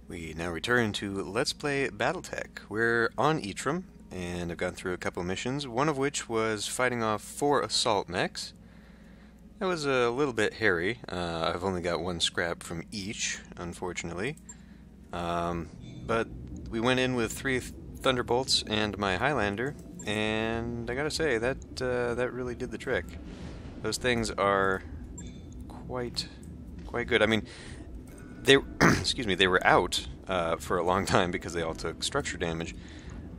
We now return to Let's Play BattleTech. We're on Eitrim, and I've gone through a couple missions, one of which was fighting off 4 assault mechs. That was a little bit hairy. I've only got 1 scrap from each, unfortunately. But we went in with 3 Thunderbolts and my Highlander, and I gotta say, that really did the trick. Those things are quite good. I mean, they excuse me, they were out for a long time because they all took structure damage.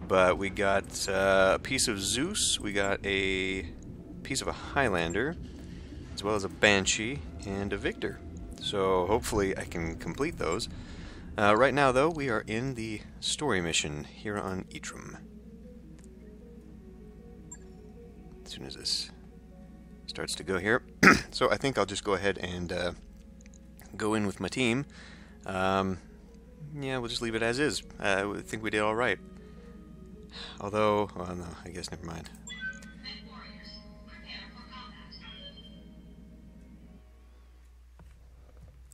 But we got a piece of Zeus, we got a piece of a Highlander, as well as a Banshee and a Victor. So hopefully I can complete those. Right now, though, we are in the story mission here on Eitrim. As soon as this starts to go here. So I think I'll just go ahead and go in with my team. Yeah, we'll just leave it as is. I think we did all right. Although, well, no, I guess never mind. MechWarriors, prepare for combat.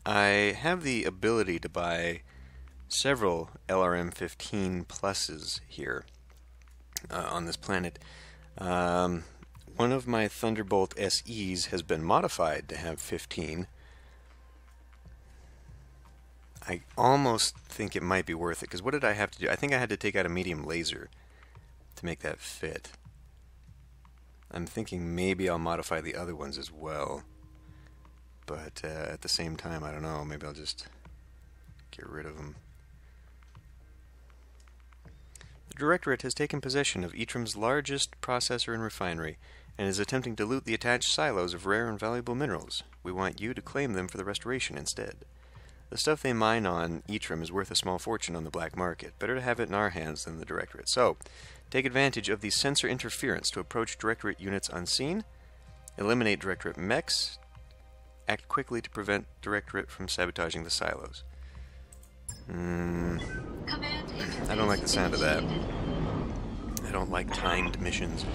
I have the ability to buy several LRM-15 pluses here on this planet. One of my Thunderbolt SEs has been modified to have 15. I almost think it might be worth it, because what did I have to do? I think I had to take out a medium laser to make that fit. I'm thinking maybe I'll modify the other ones as well. But at the same time, I don't know, maybe I'll just get rid of them. The Directorate has taken possession of Eitrim's largest processor and refinery, and is attempting to loot the attached silos of rare and valuable minerals. We want you to claim them for the restoration instead. The stuff they mine on Eitrim is worth a small fortune on the black market. Better to have it in our hands than the Directorate. So, take advantage of the sensor interference to approach Directorate units unseen, eliminate Directorate Mechs, act quickly to prevent Directorate from sabotaging the silos. I don't like the sound of that. I don't like timed missions.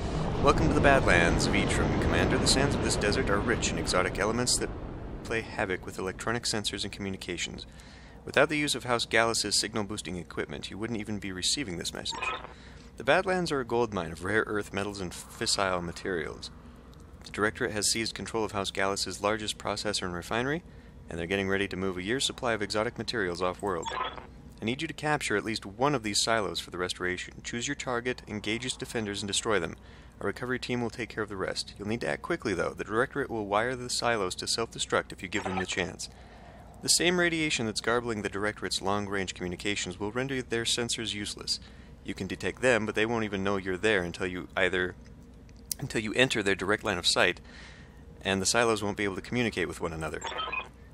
Welcome to the Badlands of Eitrim, Commander. The sands of this desert are rich in exotic elements that play havoc with electronic sensors and communications. Without the use of House Gallus's signal-boosting equipment, you wouldn't even be receiving this message. The Badlands are a gold mine of rare earth metals and fissile materials. The Directorate has seized control of House Gallus's largest processor and refinery, and they're getting ready to move a year's supply of exotic materials off-world. I need you to capture at least one of these silos for the restoration. Choose your target, engage its defenders, and destroy them. Our recovery team will take care of the rest. You'll need to act quickly, though. The Directorate will wire the silos to self-destruct if you give them the chance. The same radiation that's garbling the Directorate's long-range communications will render their sensors useless. You can detect them, but they won't even know you're there until you enter their direct line of sight, and the silos won't be able to communicate with one another.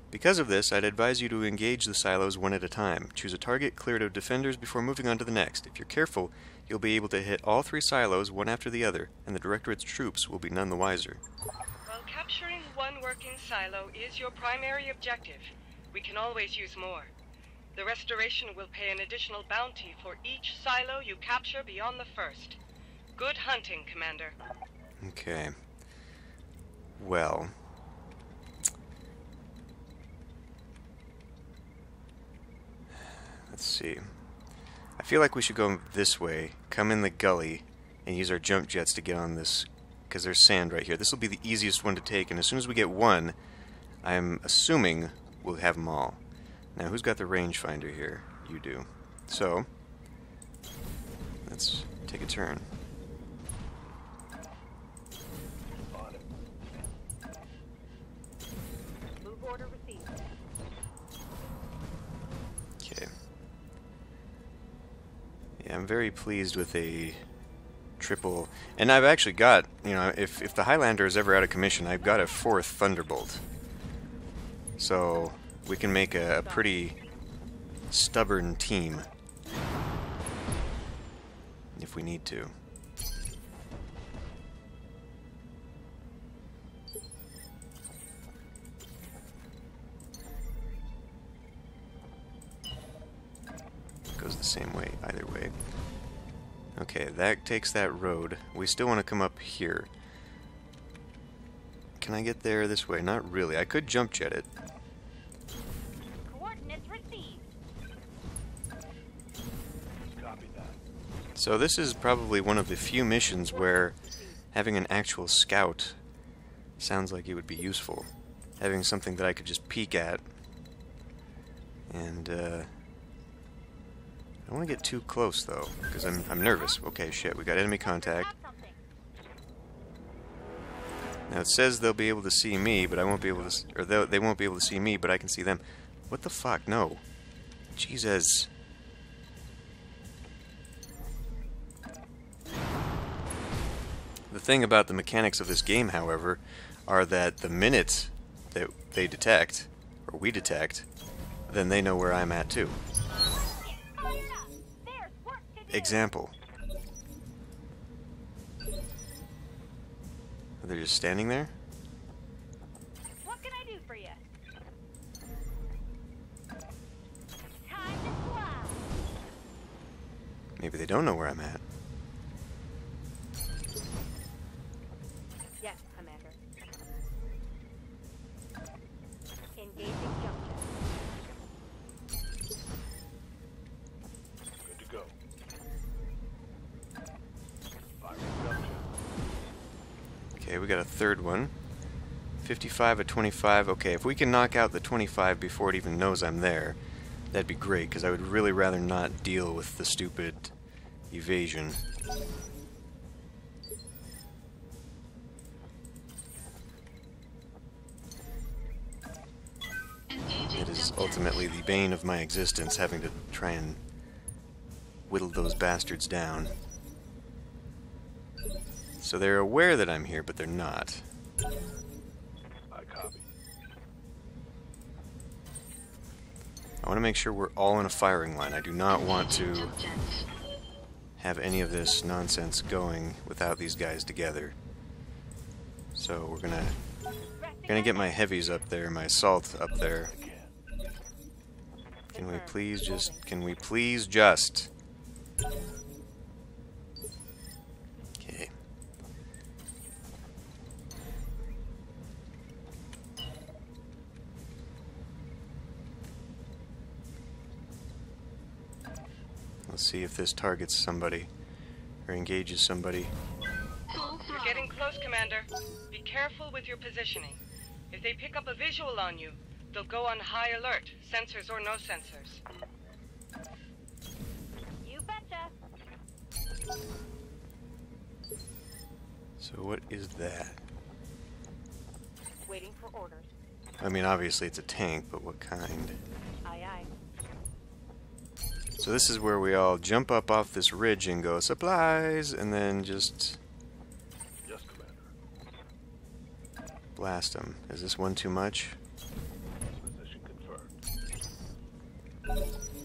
Because of this, I'd advise you to engage the silos one at a time. Choose a target cleared of defenders before moving on to the next. If you're careful, you'll be able to hit all 3 silos one after the other, and the Directorate's troops will be none the wiser. While capturing one working silo is your primary objective, we can always use more. The restoration will pay an additional bounty for each silo you capture beyond the first. Good hunting, Commander. Okay. Well, let's see. I feel like we should go this way, come in the gully, and use our jump jets to get on this, because there's sand right here. This will be the easiest one to take, and as soon as we get one, I'm assuming we'll have them all. Now, who's got the rangefinder here? You do. So, let's take a turn. Move order received. Okay. Yeah, I'm very pleased with a triple, and I've actually got, you know, if the Highlander is ever out of commission, I've got a 4th Thunderbolt. So we can make a pretty stubborn team if we need to. Goes the same way either way. Okay, that takes that road. We still want to come up here. Can I get there this way? Not really. I could jump jet it. Coordinates received. So this is probably one of the few missions where having an actual scout sounds like it would be useful. Having something that I could just peek at. And, I don't want to get too close, though, because I'm nervous. Okay, shit, we got enemy contact. Now it says they'll be able to see me, but I won't be able to, or they won't be able to see me, but I can see them. What the fuck? No. Jesus. The thing about the mechanics of this game, however, are that the minute that they detect, or we detect, then they know where I'm at too. Example. They're just standing there? What can I do for you? Time to fly. Maybe they don't know where I'm at. Yes, Commander. Engaging jump jet. Good to go. Firing jump jet. Okay, we got a third one. 55 at 25. Okay, if we can knock out the 25 before it even knows I'm there, that'd be great, because I would really rather not deal with the stupid evasion. It is ultimately the bane of my existence, having to try and whittle those bastards down. So they're aware that I'm here, but they're not. I copy. I want to make sure we're all in a firing line. I do not want to have any of this nonsense going without these guys together. So we're gonna get my heavies up there, my assault up there. Can we please just Okay. Let's see if this targets somebody or engages somebody. You're getting close, Commander. Be careful with your positioning. If they pick up a visual on you, they'll go on high alert, sensors or no sensors. You betcha. So what is that? Waiting for orders. I mean, obviously it's a tank, but what kind? Aye, aye. So this is where we all jump up off this ridge and go, supplies, and then just Yes, Commander. blast them. Is this one too much? Position confirmed.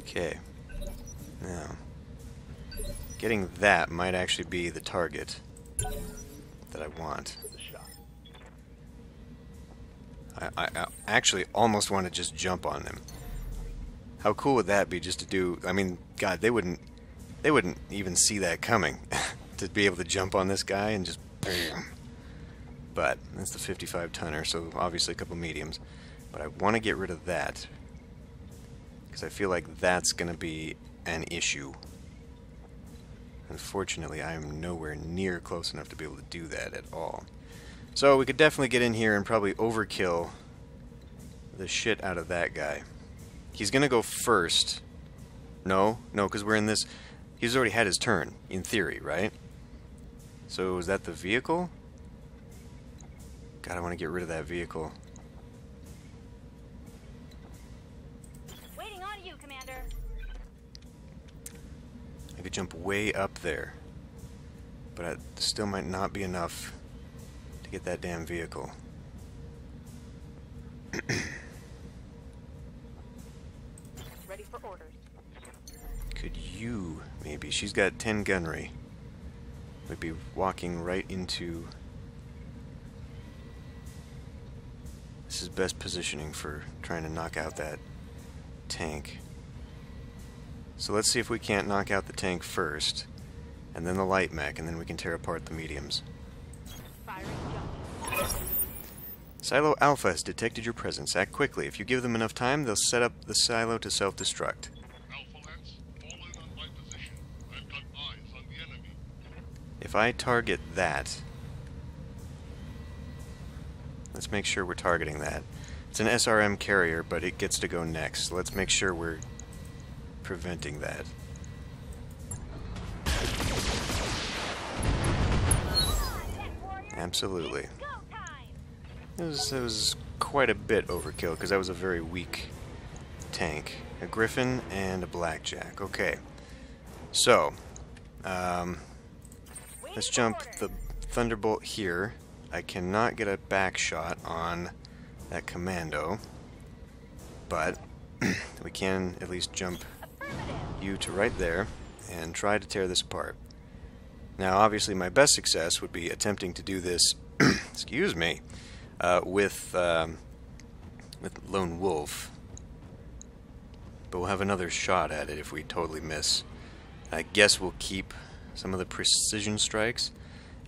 Okay. Now, getting that might actually be the target that I want. The shot. I actually almost want to just jump on them. How cool would that be just to do? I mean, God, they wouldn't even see that coming. To be able to jump on this guy and just bam. But that's the 55 tonner, so obviously a couple mediums. But I want to get rid of that because I feel like that's going to be an issue. Unfortunately, I am nowhere near close enough to be able to do that at all. So we could definitely get in here and probably overkill the shit out of that guy. He's gonna go first. No, because we're in this. He's already had his turn, in theory, right? So is that the vehicle? God, I want to get rid of that vehicle. Waiting on you, Commander. I could jump way up there, but it still might not be enough to get that damn vehicle. Ready for orders. Could you, maybe? She's got 10 gunnery. Would be walking right into... This is best positioning for trying to knock out that tank. So let's see if we can't knock out the tank first, and then the light mech, and then we can tear apart the mediums. Firing jump. Silo Alpha has detected your presence. Act quickly. If you give them enough time, they'll set up the silo to self-destruct. Alpha Lance, fall in on my position. I've got eyes on If I target that, let's make sure we're targeting that. It's an SRM carrier, but it gets to go next. So let's make sure we're preventing that. Absolutely. It was quite a bit overkill, because that was a very weak tank. A Griffin and a Blackjack. Okay. So, let's jump the Thunderbolt here. I cannot get a back shot on that commando, but we can at least jump you to right there and try to tear this apart. Now, obviously, my best success would be attempting to do this, excuse me, with Lone Wolf. But we'll have another shot at it if we totally miss. I guess we'll keep some of the precision strikes.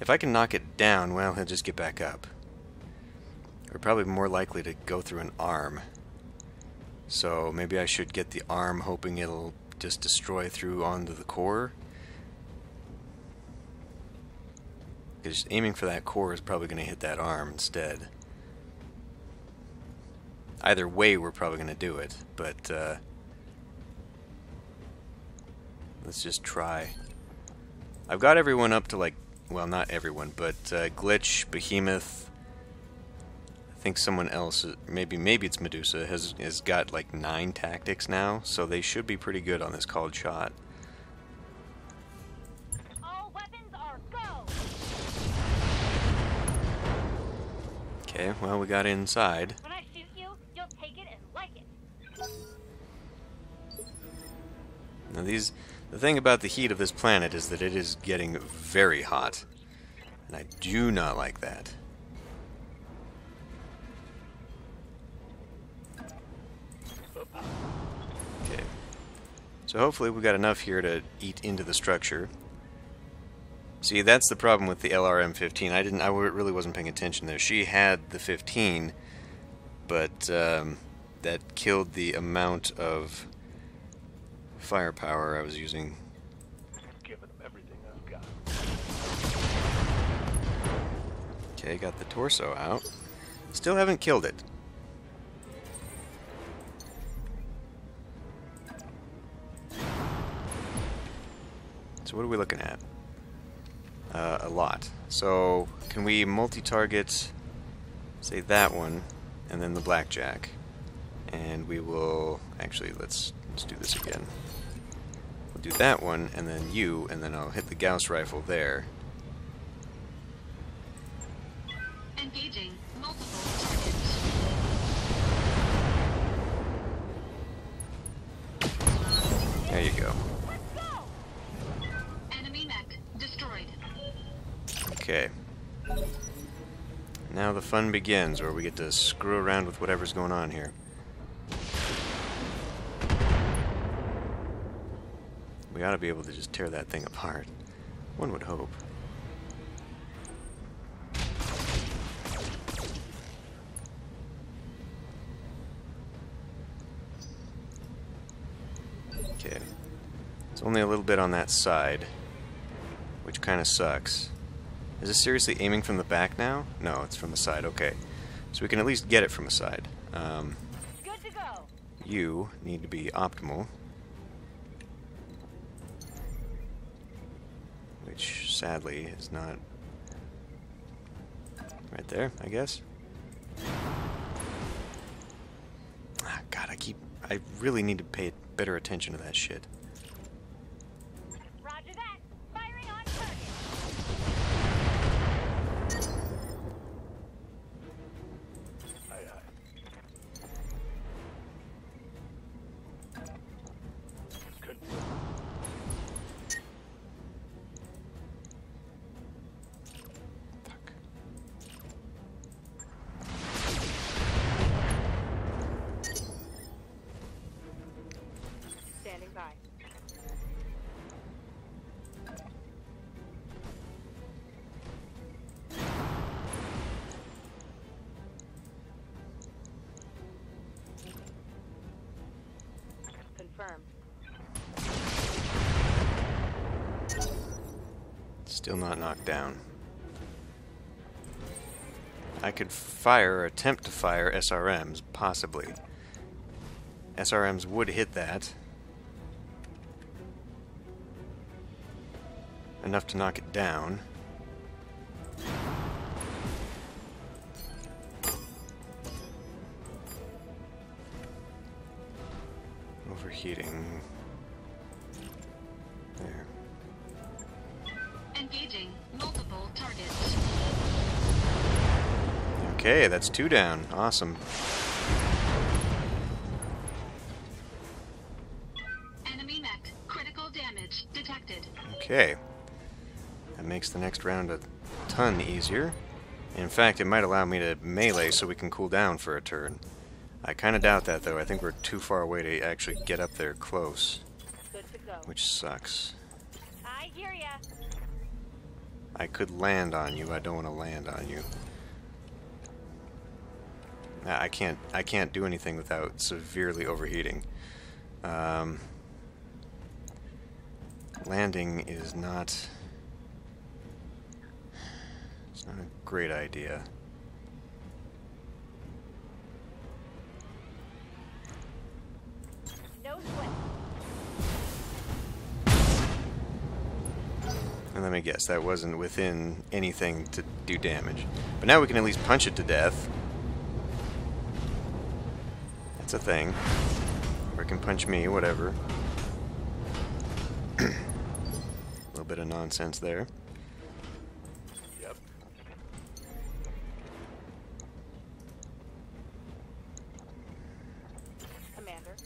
If I can knock it down, well, he'll just get back up. We're probably more likely to go through an arm. So maybe I should get the arm, hoping it'll just destroy through onto the core. Because aiming for that core is probably going to hit that arm instead. Either way, we're probably going to do it, but let's just try. I've got everyone up to, like, well, not everyone, but Glitch, Behemoth, I think someone else, maybe it's Medusa, has got like 9 tactics now, so they should be pretty good on this called shot. All weapons are go. Okay, well, we got inside. When I shoot you, you'll take it and like it. Now the thing about the heat of this planet is that it is getting very hot, and I do not like that. Okay, so hopefully we got enough here to eat into the structure. See, that's the problem with the LRM-15. I really wasn't paying attention there. She had the 15, but that killed the amount of firepower I was using. Giving them everything I've got. Okay, got the torso out. Still haven't killed it. So what are we looking at? A lot. So can we multi-target, say that one, and then the Blackjack, and we will actually let's do this again. We'll do that one, and then you, and then I'll hit the Gauss rifle there. Engaging multiple targets. There you go. Enemy mech destroyed. Okay. Now the fun begins, where we get to screw around with whatever's going on here. We ought to be able to just tear that thing apart. One would hope. Okay. It's only a little bit on that side, which kind of sucks. Is it seriously aiming from the back now? No, it's from the side. Okay. So we can at least get it from the side. Good to go. You need to be optimal. Which, sadly, is not... right there, I guess. Ah, God, I really need to pay better attention to that shit. Roger that. Firing on target. Aye, aye. Confirmed. Standing by. Confirmed. Still not knocked down. I could fire or attempt to fire SRMs, possibly. SRMs would hit that. Enough to knock it down. Overheating. There. Engaging multiple targets. Okay, that's 2 down. Awesome. Enemy mech. Critical damage detected. Okay. That makes the next round a ton easier. In fact, it might allow me to melee so we can cool down for a turn. I kind of doubt that, though. I think we're too far away to actually get up there close. Good to go. Which sucks. I hear ya. I could land on you. I don't want to land on you. I can't do anything without severely overheating. Landing is not... It's not a great idea. No sweat. And let me guess, that wasn't within anything to do damage. But now we can at least punch it to death. That's a thing. Or it can punch me, whatever. A little bit of nonsense there. Yep. Commander.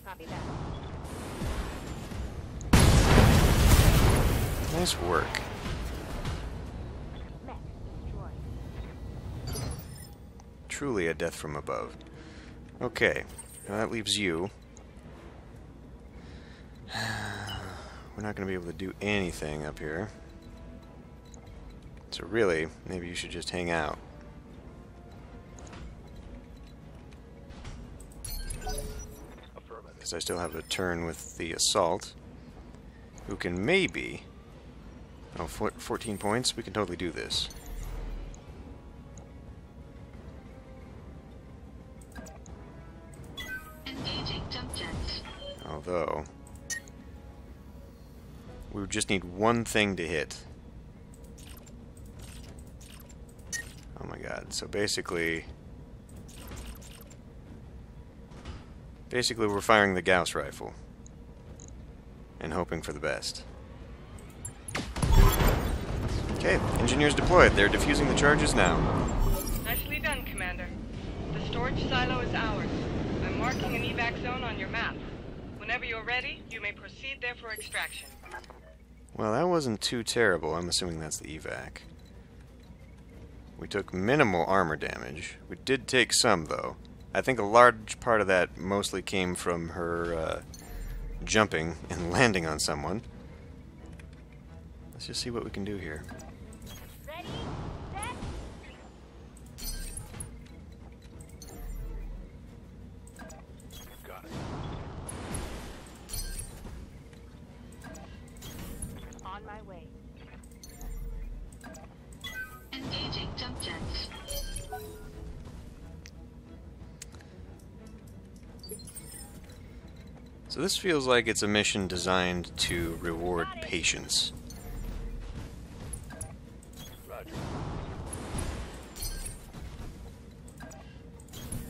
Copy that. Nice work. Mech destroyed. Truly a death from above. Okay, now that leaves you. We're not going to be able to do anything up here. So really, maybe you should just hang out. Affirmative. Because I still have a turn with the assault. Who can maybe... Oh, 14 points? We can totally do this. Engaging jump jets. Although... we would just need one thing to hit. Oh my god, so basically... Basically we're firing the Gauss rifle. And hoping for the best. Okay, engineers deployed. They're defusing the charges now. Nicely done, Commander. The storage silo is ours. I'm marking an evac zone on your map. Whenever you're ready, you may proceed there for extraction. Well, that wasn't too terrible. I'm assuming that's the evac. We took minimal armor damage. We did take some, though. I think a large part of that mostly came from her jumping and landing on someone. Let's just see what we can do here. Ready? Set. Got it. On my way. Engaging jump jets. So this feels like it's a mission designed to reward patience. Roger.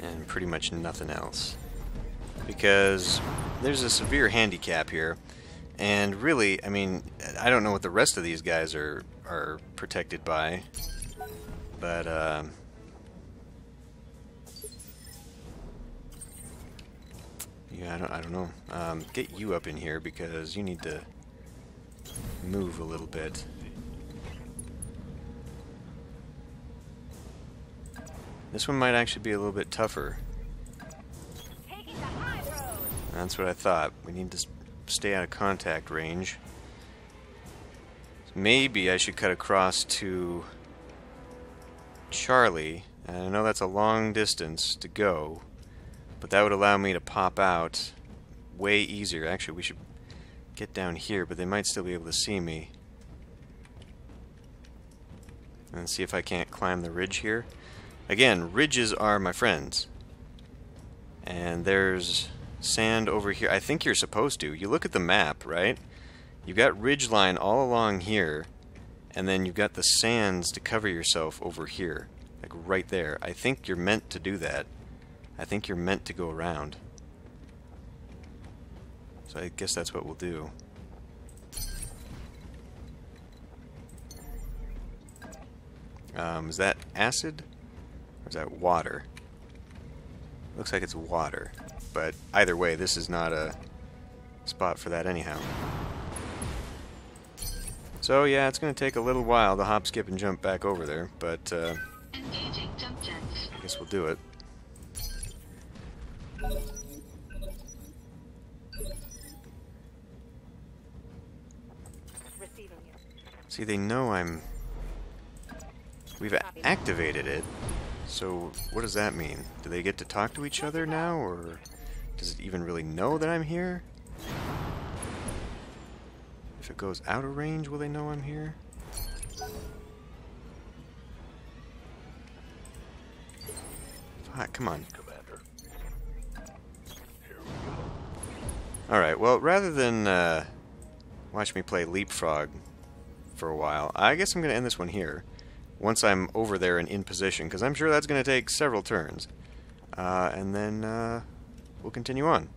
And pretty much nothing else. Because there's a severe handicap here. And really, I mean, I don't know what the rest of these guys are protected by. But, yeah, I don't know. Get you up in here because you need to move a little bit. This one might actually be a little bit tougher. Taking the high road. That's what I thought. We need to stay out of contact range. Maybe I should cut across to Charlie. And I know that's a long distance to go, but that would allow me to pop out way easier. Actually, we should get down here, but they might still be able to see me. And see if I can't climb the ridge here. Again, ridges are my friends. And there's sand over here. I think you're supposed to. You look at the map, right? You've got ridge line all along here, and then you've got the sands to cover yourself over here. Like right there. I think you're meant to do that. I think you're meant to go around. So I guess that's what we'll do. Is that acid? Or is that water? Looks like it's water. But either way, this is not a spot for that anyhow. So yeah, it's going to take a little while to hop, skip, and jump back over there, but Engaging jump jets. I guess we'll do it. Receiving you. See, they know I'm... We've activated it, so what does that mean? Do they get to talk to each other now, or does it even really know that I'm here? If it goes out of range, will they know I'm here? Fuck, come on. Commander. Here we go. Alright, well, rather than watch me play Leapfrog for a while, I guess I'm going to end this one here. Once I'm over there and in position, because I'm sure that's going to take several turns. And then we'll continue on.